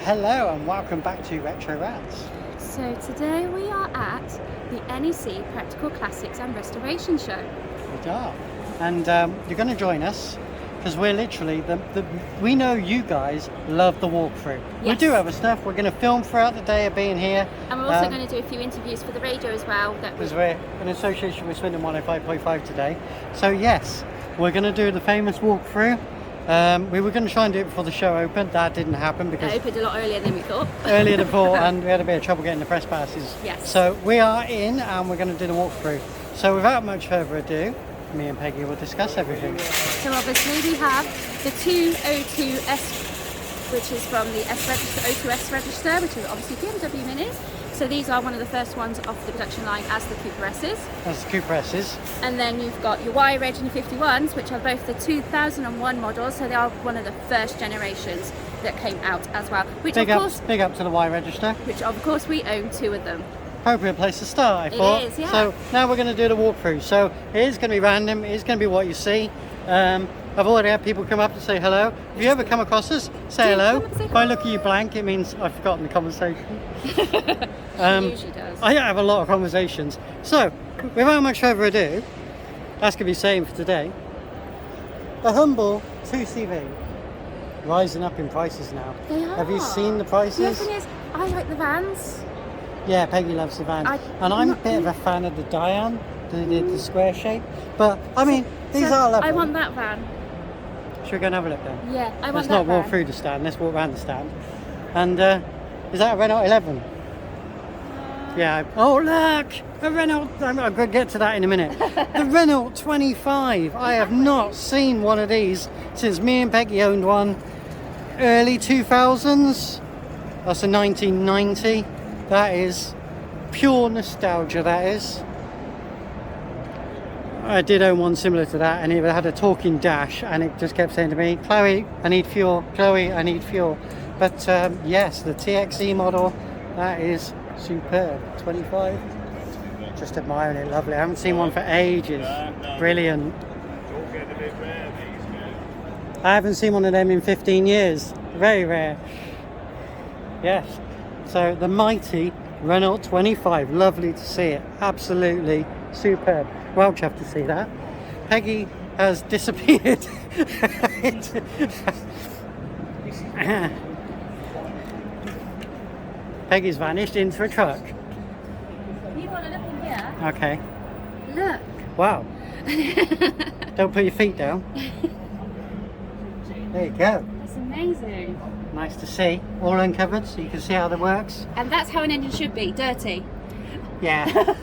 Hello and welcome back to Retro Rats. So today we are at the NEC Practical Classics and Restoration Show. We are. And you're going to join us because we're literally, we know you guys love the walkthrough. Yes. We do other stuff. We're going to film throughout the day of being here. And we're also going to do a few interviews for the radio as well. Because we're in association with Swindon 105.5 today. So yes, we're going to do the famous walkthrough. We were going to try and do it before the show opened. That didn't happen because it opened a lot earlier than we thought. earlier than thought, and we had a bit of trouble getting the press passes. Yes. So we are in and we're going to do the walkthrough. So without much further ado, me and Peggy will discuss everything. So obviously we have the 202S, which is from the S register, O2S register, which is obviously BMW minis. So these are one of the first ones off the production line as the Cooper S's. That's the Cooper S's. And then you've got your Y Reg and your 51s, which are both the 2001 models. So they are one of the first generations that came out as well. Which Big of course, up to the Y register. which of course we own two of them. Appropriate place to start, I thought. It is, yeah. So now we're going to do the walkthrough. So it is going to be random. It is going to be what you see. I've already had people come up and say hello. If you ever come across us, say hello. If I look at you blank, it means I've forgotten the conversation. It usually does. I have a lot of conversations. So, without much further ado, that's going to be saying for today. The humble 2CV rising up in prices now. They are. Have you seen the The prices? other thing is, I like the vans. Yeah, Peggy loves the van. And I'm a bit of a fan of the Diane, the square shape. But, I mean, these are lovely. I want that van. Should we go and have a look then? Yeah, I want Let's that not walk van. through the stand, let's walk around the stand. And is that a Renault 11? Yeah. Oh look! A Renault, I'm going to get to that in a minute. The Renault 25. I have not seen one of these since me and Peggy owned one early 2000s. That's a 1990. That is pure nostalgia, that is. I did own one similar to that, and it had a talking dash, and it just kept saying to me, Chloe, I need fuel, Chloe, I need fuel. But yes, the TXE model, that is superb. 25, just admiring it, lovely. I haven't seen one for ages. Brilliant. I haven't seen one of them in 15 years. Very rare. Yes. So the mighty Renault 25, lovely to see it. Absolutely superb. Well chuffed to see that. Peggy has disappeared. Peggy's vanished into a truck. You want to look in here? Okay. Look. Wow. Don't put your feet down. There you go. That's amazing. Nice to see. All uncovered so you can see how that works. And that's how an engine should be, dirty. Yeah.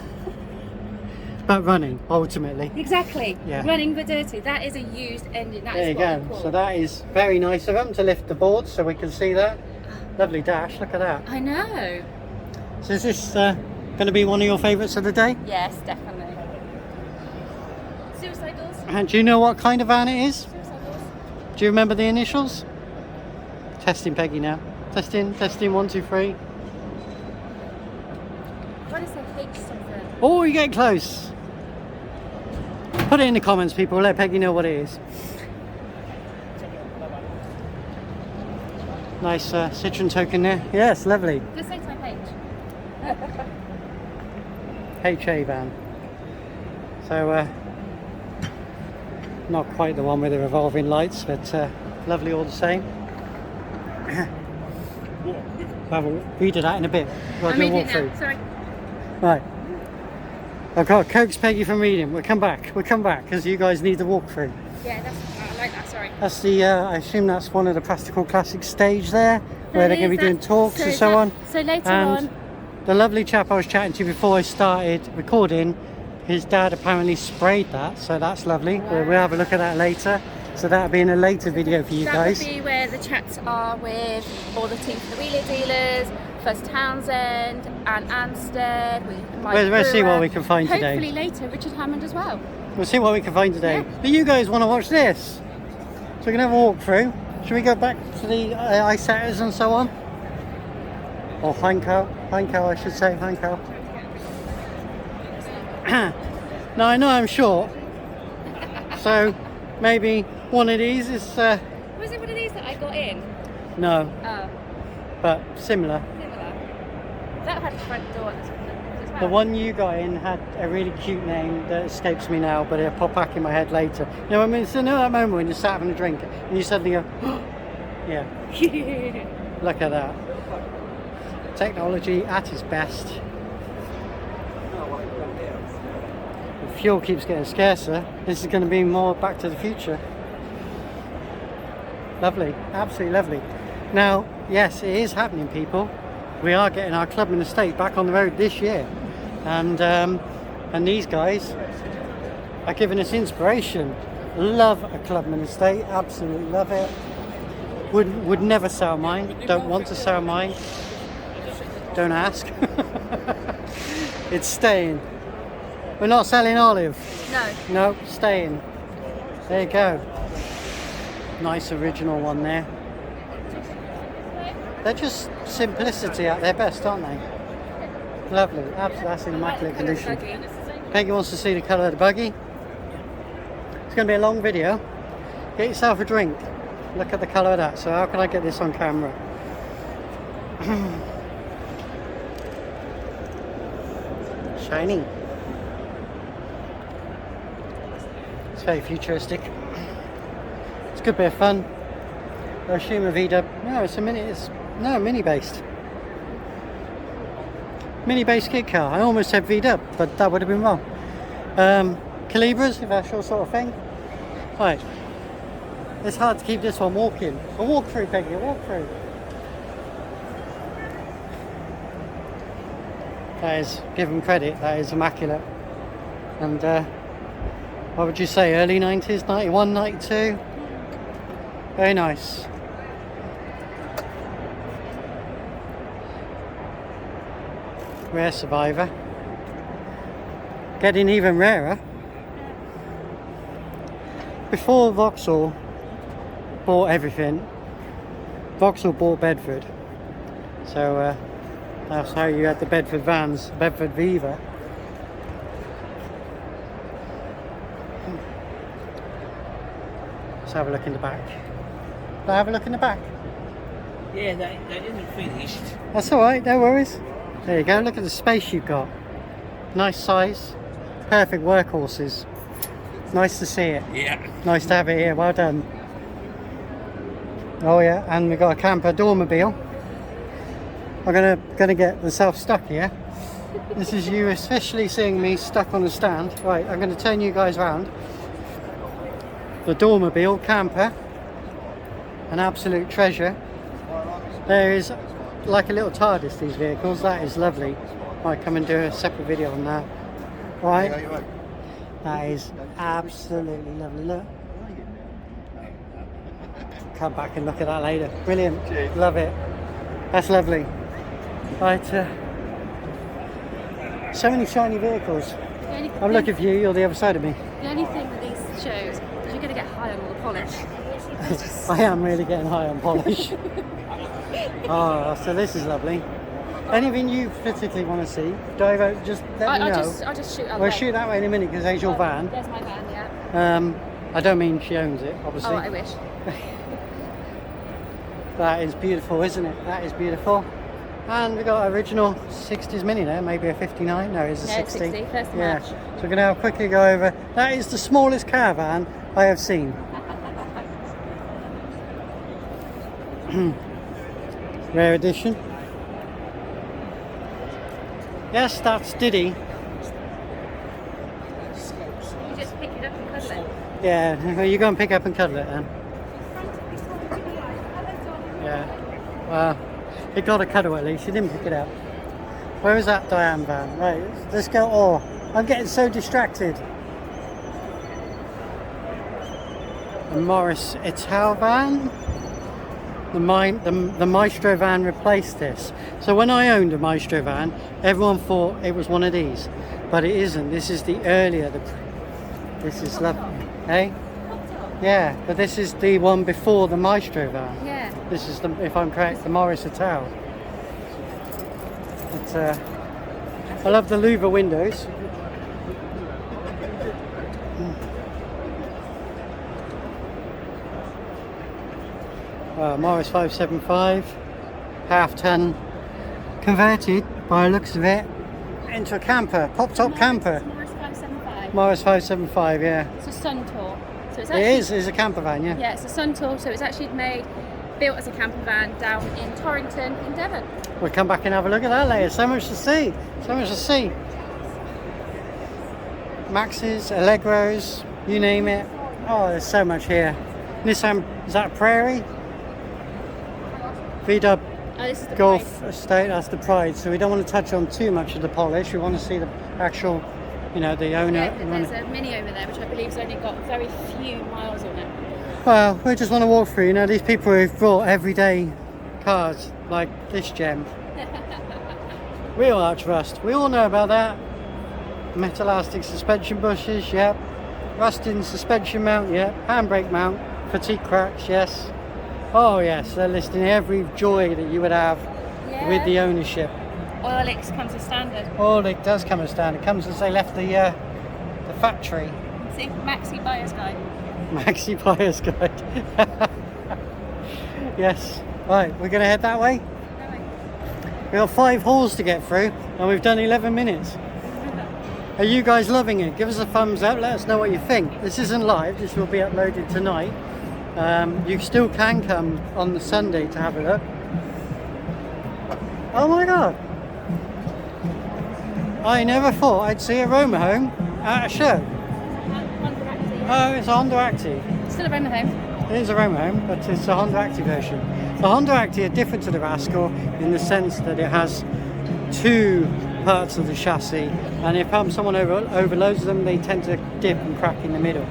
But running, ultimately. Exactly. Yeah. Running but dirty. That is a used engine. That There is you what go. we call. So that is very nice of them to lift the board so we can see that. Lovely dash, look at that. I know. So is this going to be one of your favourites of the day? Yes, definitely. Suicide doors. And do you know what kind of van it is? Suicide doors. Do you remember the initials? Testing Peggy now. Testing, 1, 2, 3. What is that H something? Oh, you're getting close. Put it in the comments, people. Let Peggy know what it is. Nice Citroen token there. Yes, lovely. Just say type H. HA van. So, not quite the one with the revolving lights, but lovely all the same. Well, we'll read that in a bit. We'll I'm do a reading walkthrough. now. Sorry. Right. I've got to coax Peggy from reading. We'll come back because you guys need the walkthrough. Yeah, I like that. Sorry. That's the, I assume that's one of the Practical Classics stage there, where they're going to be doing talks and so on. So later And on. the lovely chap I was chatting to before I started recording, his dad apparently sprayed that, so that's lovely. Wow. We'll have a look at that later. So that'll be in a later video for you guys. That would be where the chats are with all the team for the wheeler dealers, First Townsend and Anstead. We'll see what we can find today. Hopefully later Richard Hammond as well. We'll see what we can find today. Yeah. But you guys want to watch this? So we're going to have a walkthrough. Should we go back to the eye setters and so on? Or Heinkel I should say, Heinkel. Now I know I'm short, so maybe one of these is... Was it one of these that I got in? No. Oh. but similar. That had a front door as well. The one you got in had a really cute name that escapes me now, but it'll pop back in my head later. You know, I mean, so know that moment when you're sat having a drink and you suddenly go, yeah. Look at that. Technology at its best. The fuel keeps getting scarcer. This is going to be more Back to the Future. Lovely, absolutely lovely. Now, yes, it is happening, people. We are getting our Clubman estate back on the road this year, and these guys are giving us inspiration. Love a Clubman estate, absolutely love it. Would never sell mine. Don't want to sell mine. Don't ask. It's staying. We're not selling Olive. No. No, staying. There you go. Nice original one there. They're just simplicity at their best, aren't they? Lovely. Absolutely, that's in immaculate condition. Peggy wants to see the colour of the buggy. It's going to be a long video. Get yourself a drink. Look at the colour of that. So how can I get this on camera? Shiny. It's very futuristic. It's a good bit of fun. I assume a VW. No, it's a mini. It's mini based. Mini based kit car. I almost said VW, but that would have been wrong. Calibras, if that's your sort of thing. Right. It's hard to keep this one walking. A walk through, Peggy. A walk through. That is, give them credit. That is immaculate. And what would you say? Early 90s, 91, 92. Very nice. Rare survivor. Getting even rarer. Before Vauxhall bought everything, Vauxhall bought Bedford. So that's how you had the Bedford vans, Bedford Viva. Let's have a look in the back. Can I have a look in the back? Yeah, they isn't finished. That's alright, no worries. There you go, look at the space you've got. Nice size, perfect workhorses. Nice to see it. Yeah. Nice to have it here, well done. Oh yeah, and we've got a camper dormobile. I'm gonna get myself stuck here. This is you officially seeing me stuck on the stand. Right, I'm gonna turn you guys round. The dormobile camper, an absolute treasure. There is like a little TARDIS, these vehicles. That is lovely. Might come and do a separate video on that. Right, that is absolutely lovely. Look, come back and look at that later. Brilliant. Cheers. Love it. That's lovely. Right, so many shiny vehicles. I'm looking for you. You're the other side of me. The only thing with these shows is you're going to get high on all the polish. I am really getting high on polish. Oh, so this is lovely. Anything you particularly want to see, just let me know. I'll just shoot out We'll there. shoot that way in a minute because there's your van. There's my van, yeah. I don't mean she owns it, obviously. Oh, I wish. That is beautiful, isn't it? That is beautiful. And we've got original 60s Mini there, maybe a 59. No, it's a 60. 60, first of Yeah. March. So we're going to have quickly go over. That is the smallest caravan I have seen. Rare edition. Yes, that's Diddy. You just pick it up and cuddle it. Yeah, well, you go and pick up and cuddle it then. Yeah. Well, it got a cuddle at least. You didn't pick it up. Where is that Diane van? Right, let's go. Oh, I'm getting so distracted. The Morris Ital van. The Maestro van replaced this. So when I owned a Maestro van, everyone thought it was one of these, but it isn't. This is the earlier. This is lovely, hey? Yeah, but this is the one before the Maestro van. Yeah. This is the, if I'm correct, the Morris Ital. But I love the louver windows. Morris 575. half-ton converted, by the looks of it, into a camper, pop-top camper. Morris 575. Morris 575, yeah. It's a Sun Tour. So it's It actually, is, it's a camper van, yeah. Yeah, it's a Sun Tour, so it's actually built as a camper van down in Torrington in Devon. We'll come back and have a look at that later. So much to see, so much to see. Maxes, Allegros, you name it. Oh, there's so much here. Nissan, is that Prairie? VW Oh, this is the Golf Pride. Estate, that's the Pride. So we don't want to touch on too much of the polish. We want to see the actual, you know, the owner. Yeah, there's a Mini over there, which I believe has only got very few miles on it. Well, we just want to walk through, you know, these people who've brought everyday cars like this gem. Real arch rust, we all know about that. Metallastic suspension bushes, yep. Rust in suspension mount, yep. Handbrake mount, fatigue cracks, yes. Oh yes, they're listing every joy that you would have with the ownership. Oil X comes as standard. Oh, it does come as standard. It comes as they left the factory. See, Maxi Buyer's Guide. Maxi Buyer's Guide. Yes. Right, we're going to head that way. We've got 5 halls to get through and we've done 11 minutes. Are you guys loving it? Give us a thumbs up, let us know what you think. This isn't live, this will be uploaded tonight. You still can come on the Sunday to have a look. Oh my god! I never thought I'd see a Roma home at a show. Oh, it's a Honda Acti. Still a Roma home. It is a Roma home, but it's a Honda Acti version. The Honda Acti are different to the Rascal in the sense that it has 2 parts of the chassis, and if someone overloads them, they tend to dip and crack in the middle,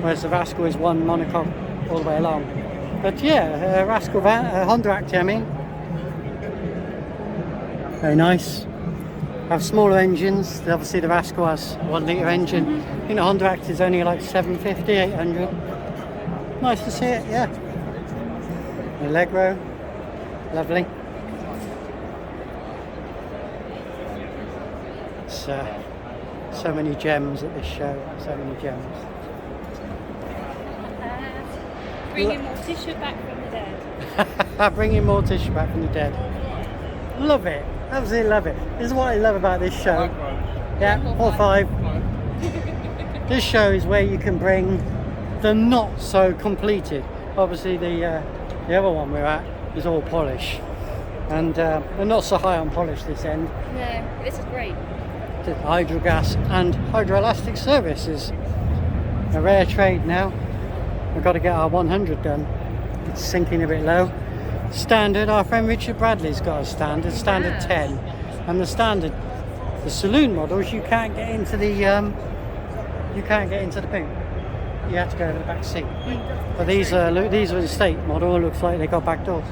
whereas the Rascal is one monocoque all the way along. But yeah, Rascal van, Honda Acti, I mean. Very nice. Have smaller engines. Obviously the Rascal has 1 litre engine. I think the Honda Acti is only like 750, 800. Nice to see it, yeah. Allegro, lovely. So many gems at this show, so many gems. Bringing Morticia back from the dead. Bringing Morticia back from the dead. Love it, absolutely love it. This is what I love about this show. Yeah, 4-5. This show is where you can bring the not so completed. Obviously the other one we're at is all polish, and we're not so high on polish this end. No, this is great. The hydrogas and hydroelastic service is a rare trade now. We've got to get our 100 done. It's sinking a bit low. Standard, our friend Richard Bradley's got a standard 10, and the saloon models you can't get into the boot. You have to go over the back seat. But these are the estate model. Looks like they got back doors.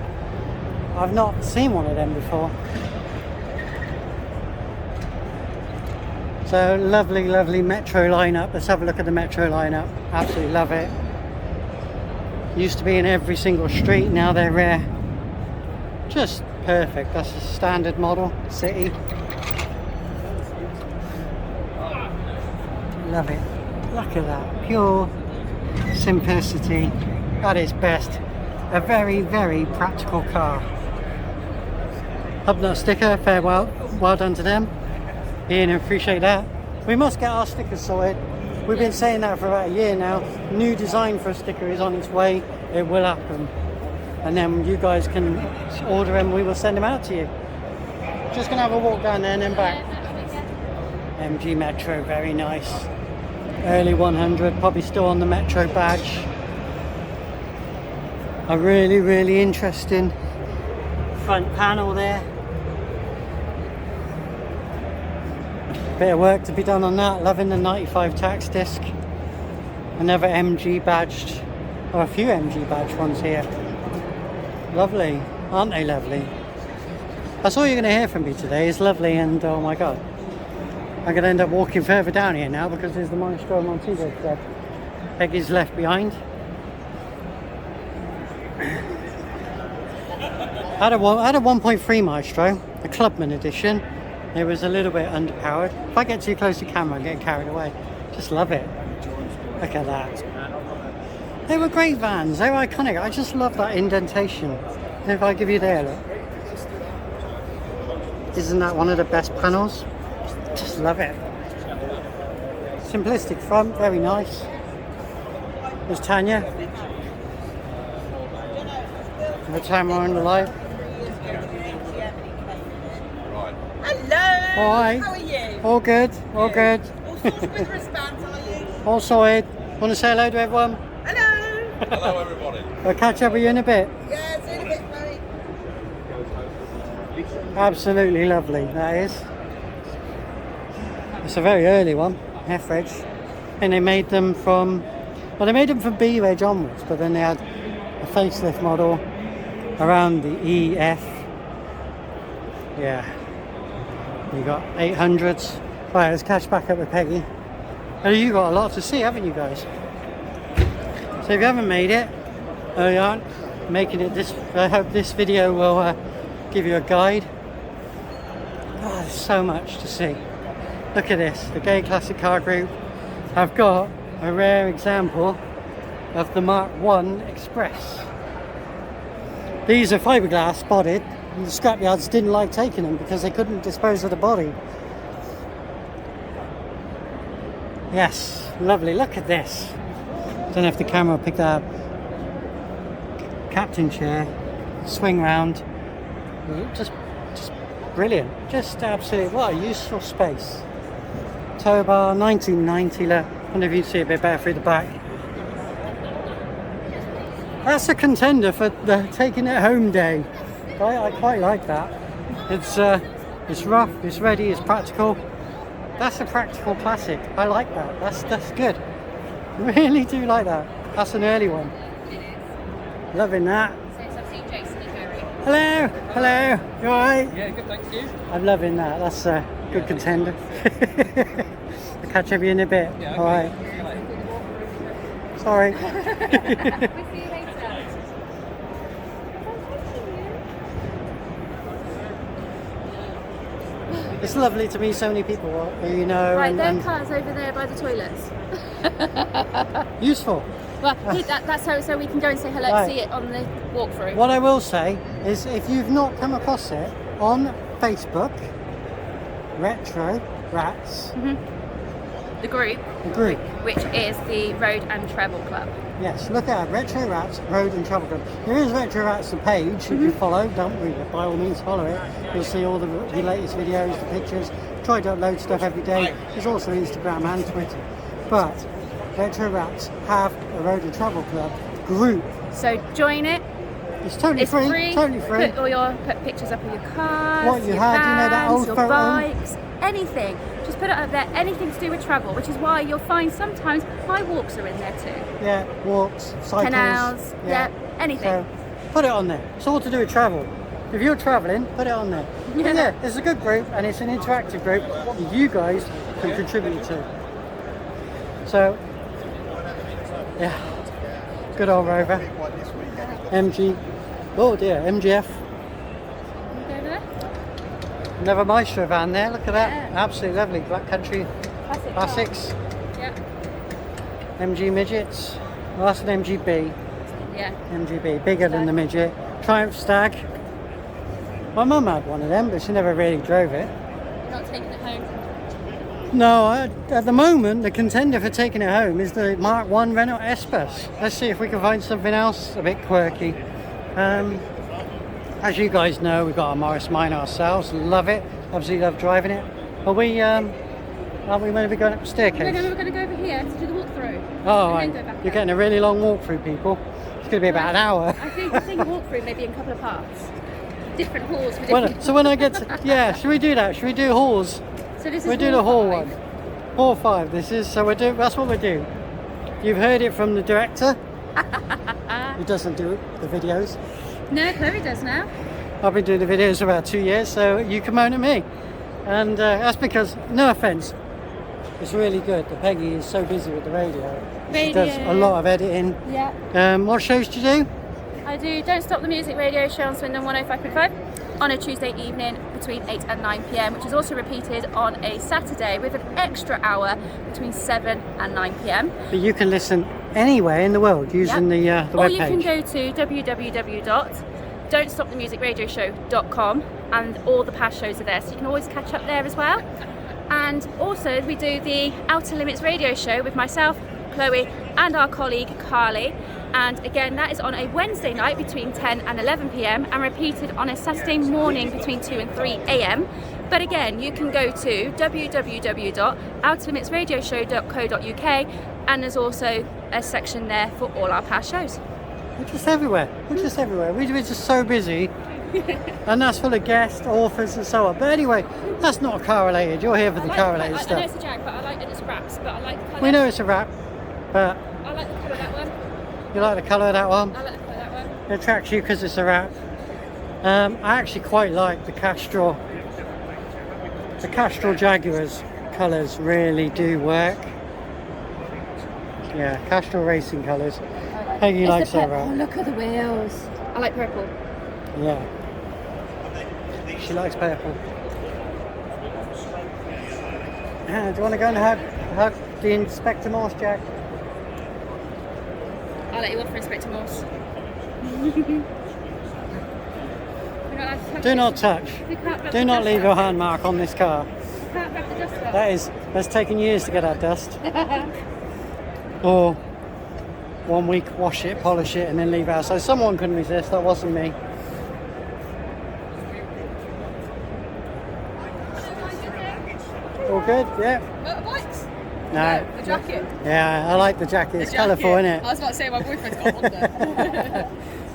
I've not seen one of them before. So lovely, lovely Metro lineup. Let's have a look at the Metro lineup. Absolutely love it. Used to be in every single street. Now they're rare. Just perfect. That's a standard model city. Love it. Look at that. Pure simplicity. At its best. A very, very practical car. Hubnut sticker. Farewell. Well done to them. Ian, appreciate that. We must get our stickers sorted. We've been saying that for about a year now. New design for a sticker is on its way. It will happen. And then you guys can order them. We will send them out to you. Just going to have a walk down there and then back. MG Metro, very nice. Early 100, probably still on the Metro badge. A really, really interesting front panel there. Bit of work to be done on that. Loving the 95 tax disc. Another MG badged, or a few MG badged ones here. Lovely, aren't they lovely? That's all you're going to hear from me today is lovely, and oh my god. I'm going to end up walking further down here now because there's the Maestro Montego club. Peggy's left behind. I had a 1.3 Maestro, a Clubman edition. It was a little bit underpowered. If I get too close to camera, I'm getting carried away. Just love it. Look at that. They were great vans. They were iconic. I just love that indentation. And if I give you there, look. Isn't that one of the best panels? Just love it. Simplistic front, very nice. There's Tanya. The camera on the light. Hello. Hi. How are you? All good. All good. All sorted with wristbands, are you? All sorted. Want to say hello to everyone? Hello. Hello everybody. I'll catch up with you in a bit. Yeah, see you in a bit, mate. Absolutely lovely, that is. It's a very early one, F-Reg. And they made them from, well, they made them from B-Reg onwards, but then they had a facelift model around the EF. Yeah. You got 800s. Right, let's catch back up with Peggy. And you got a lot to see, haven't you guys? So if you haven't made it, or you aren't making it this, I hope this video will give you a guide. Oh, there's so much to see. Look at this, the Gay Classic Car Group. I've got a rare example of the Mark 1 Express. These are fiberglass bodied, and the scrapyards didn't like taking them because they couldn't dispose of the body. Yes, lovely, look at this. Don't know if the camera will pick that up. Captain chair, swing round. Just brilliant. Just absolutely, what a useful space. Tow bar, 1990. Look, I wonder if you can see a bit better through the back. That's a contender for the taking it home day. I quite like that. It's rough, it's ready, it's practical. That's a practical classic. I like that. That's good. Really do like that. That's an early one. Loving that. Hello, hello. You alright? Yeah, good, thank you. I'm loving that. That's a good contender. I'll catch up with you in a bit. Yeah, okay. Alright. Sorry. It's lovely to meet so many people who you know. Right, and, their car's over there by the toilets. useful. Well, that's so we can go and say hello, Right. see it on the walkthrough. What I will say is, if you've not come across it on Facebook, Retro Rats, The group, the group. which is the Road and Travel Club. Yes, look at it, Retro Rats Road and Travel Club. There is Retro Rats, the page, if you follow, don't we? By all means follow it. You'll see all the latest videos, the pictures. Try to upload stuff every day. There's also Instagram and Twitter. But Retro Rats have a Road and Travel Club group. So join it. It's totally It's free, free. totally free. Put pictures up of your cars, What you your had, you know, that vans, old your photo? bikes, anything. Just put it up there. Anything to do with travel, which is why you'll find sometimes my walks are in there too. Yeah, walks, cycles. Canals, yeah, anything. So put it on there. It's all to do with travel. If you're travelling, put it on there. But Yeah. yeah, it's a good group and it's an interactive group that you guys can contribute to. So, yeah, good old Rover. MG. Oh dear, MGF. You go over there? Another Maestro van there. Look at that. Yeah. Absolutely lovely. Black Country Classic. Classics. Yeah. MG midgets. Well, that's an MGB. Yeah. MGB, bigger than Stag. the midget. Triumph Stag. My mum had one of them, but she never really drove it. You're not taking it home. No, at the moment, the contender for taking it home is the Mark 1 Renault Espas. Let's see if we can find something else a bit quirky. As you guys know, we've got a Morris Minor ourselves. Love it. Absolutely love driving it. But we, aren't we going to be going up the We're staircase? going to go over here to do the walkthrough. Oh, and right. then go back You're out. getting a really long walk through, people. It's going to be about an hour. I think walkthrough maybe in a couple of parts. Different halls for Well, different. so when I get to, yeah, should we do that? Should we do halls? So this is We do the hall hall one. five. Hall 5. This is, so we do. That's what we do. You've heard it from the director, who doesn't do the videos. No, Chloe does now. I've been doing the videos for about 2 years, so you can moan at me. And that's because, no offence, it's really good. The Peggy is so busy with the radio. She does a lot of editing. Yeah. What shows do you do? I do Don't Stop the Music radio show on Swindon 105.5 on a Tuesday evening between 8 and 9 p.m, which is also repeated on a Saturday with an extra hour between 7 and 9 p.m. But you can listen anywhere in the world using the Or web you can page. go to don'tstopthemusicradioshow.com, and all the past shows are there, so you can always catch up there as well. And also we do the Outer Limits radio show with myself, Chloe, and our colleague Carly, and again that is on a Wednesday night between 10 and 11 p.m. and repeated on a Saturday morning between 2 and 3 a.m. But again, you can go to www.outerlimitsradioshow.co.uk, and there's also a section there for all our past shows. We're just everywhere. We're just everywhere. We're just so busy. And that's full of guests, authors and so on. But anyway, that's not car related. You're here for the car related I know stuff. it's a Jag, but I like that it's wraps, but I like the colour. We know it's a wrap, but I like the colour of that one. you like the colour of that one? I like the colour of that one. It attracts you because it's a wrap. I actually quite like the Castrol. The Castrol Jaguars colours really do work. Yeah, Castrol racing colours. Peggy likes that wrap. Oh, look at the wheels. I like purple. Yeah. She likes purple. Do you want to go and hug the Inspector Morse, Jack? I'll let you off for Inspector Morse. Do not touch. Do not leave your hand mark on this car. Can't grab the dust up. That's taken years to get that dust. Or 1 week, wash it, polish it, and then leave out. So someone couldn't resist. That wasn't me. All good? Yeah. Motorbikes? No. The jacket? Yeah, I like the jacket. It's colourful, isn't it? I was about to say my boyfriend's got one there.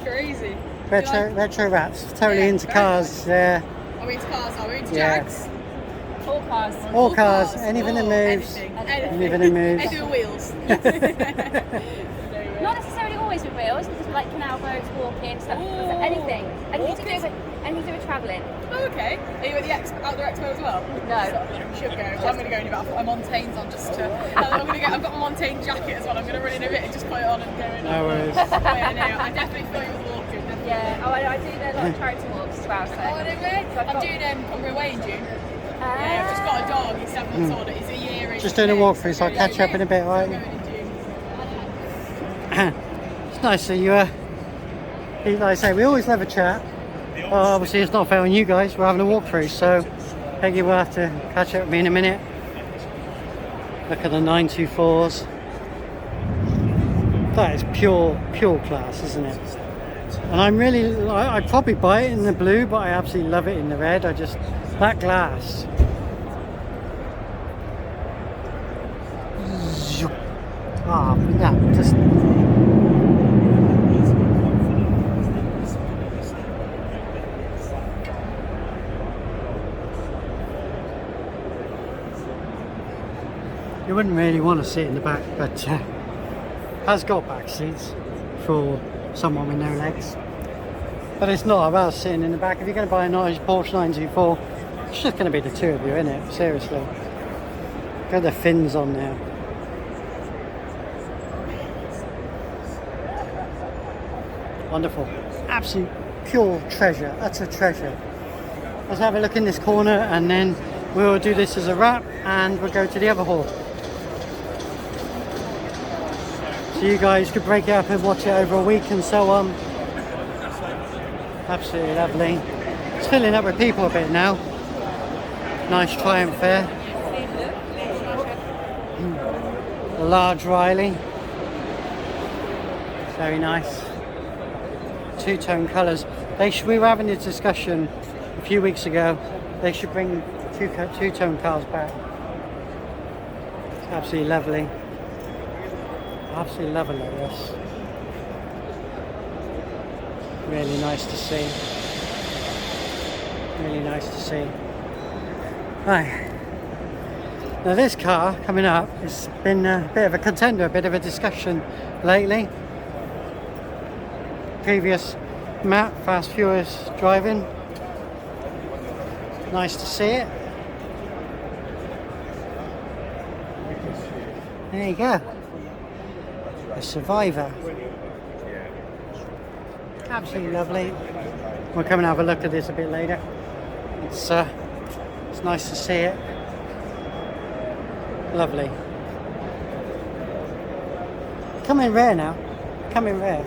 Crazy. Retro rats. Totally Yeah, into very cars. Yeah. Are we into cars? Are we into Yeah. Jags? All cars. All cars. Anything that moves. Anything. Anything that moves. Anything with wheels. Not necessarily always with wheels, because like canal boats, walking, stuff. Ooh, Anything. Anything to do walking. with travelling. Oh, okay. Are you at the Outdoor Expo as well? No. You should go. I'm going to go in about my Montaigne's on just to. I've got my Montaigne jacket as well. I'm going to run in a bit and just put it on and go in. No worries. Oh, yeah, no, I definitely feel you with walking. Definitely. Yeah. Oh, I do a lot of charity walks as well. So. Oh, no way. I'm doing Cumbria Way in June. Yeah, I've just got a dog. He's 7 months old. He's a year in. Just doing a walkthrough, so I'll catch you up in a bit, I'm right? going in June. It's nice that you, like I say, we always have a chat. Obviously, it's not fair on you guys. We're having a walkthrough, so Peggy will have to catch up with me in a minute. Look at the 924s. That is pure class, isn't it? And I'd probably buy it in the blue, but I absolutely love it in the red. That glass. Yeah, just. You wouldn't really want to sit in the back, but has got back seats for someone with no legs. But it's not about sitting in the back. If you're going to buy a nice Porsche 924, it's just going to be the two of you, isn't it? Seriously. Got the fins on there. Wonderful. Absolute pure treasure. That's a treasure. Let's have a look in this corner and then we'll do this as a wrap and we'll go to the other hall. So you guys could break it up and watch it over a week and so on. Absolutely lovely. It's filling up with people a bit now. Nice Triumph there. A large Riley. Very nice. Two-tone colours. We were having a discussion a few weeks ago. They should bring two-tone cars back. It's absolutely lovely. Absolutely lovely like this. Really nice to see. Really nice to see. Right. Now this car coming up has been a bit of a contender, a bit of a discussion lately. Previous Matt, Fast Furious driving. Nice to see it. There you go. A Survivor. Absolutely lovely. We'll come and have a look at this a bit later. It's nice to see it. Lovely. Come in rare now. Come in rare.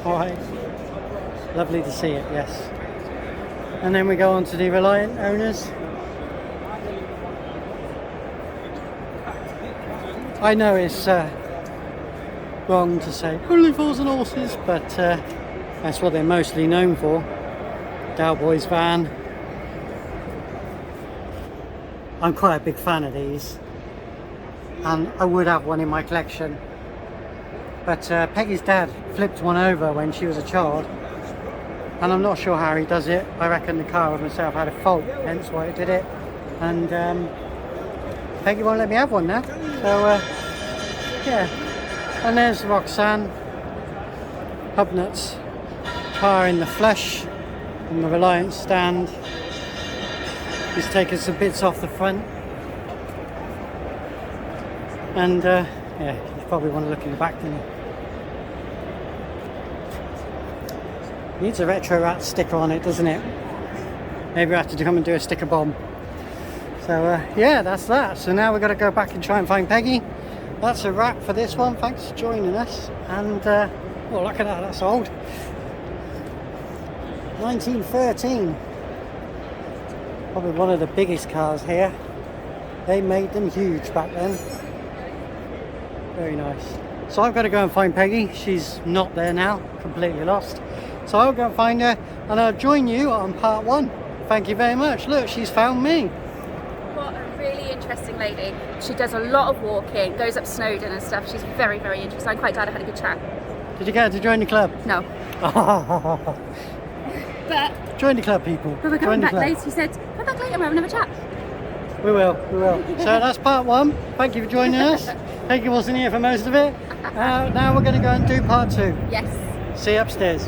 Alright. Lovely to see it, yes. And then we go on to the Reliant owners. I know it's wrong to say only fools and horses, but that's what they're mostly known for. Cowboys van. I'm quite a big fan of these, and I would have one in my collection. But Peggy's dad flipped one over when she was a child, and I'm not sure how he does it. I reckon the car myself had a fault, hence why it did it. And Peggy won't let me have one now. So yeah. And there's Roxanne, Hubnuts car in the flesh on the Reliant stand. He's taken some bits off the front. And yeah, you probably want to look in the back, don't you? Needs a retro rat sticker on it, doesn't it? Maybe we have to come and do a sticker bomb. So yeah, that's that. So now we've got to go back and try and find Peggy. That's a wrap for this one. Thanks for joining us. And oh, look at that, that's old. 1913. Probably one of the biggest cars here. They made them huge back then. Very nice. So I've got to go and find Peggy. She's not there now, completely lost. So I'll go and find her and I'll join you on part 1. Thank you very much. Look, she's found me. What a really interesting lady. She does a lot of walking, goes up Snowdon and stuff. She's very, very interesting. I'm quite glad I had a good chat. Did you get her to join the club? No. But join the club, people. we're coming back later. He said, come back later, we're having another chat. We will. So that's part 1. Thank you for joining us. Peggy wasn't here for most of it. Now we're going to go and do part 2. Yes. See you upstairs.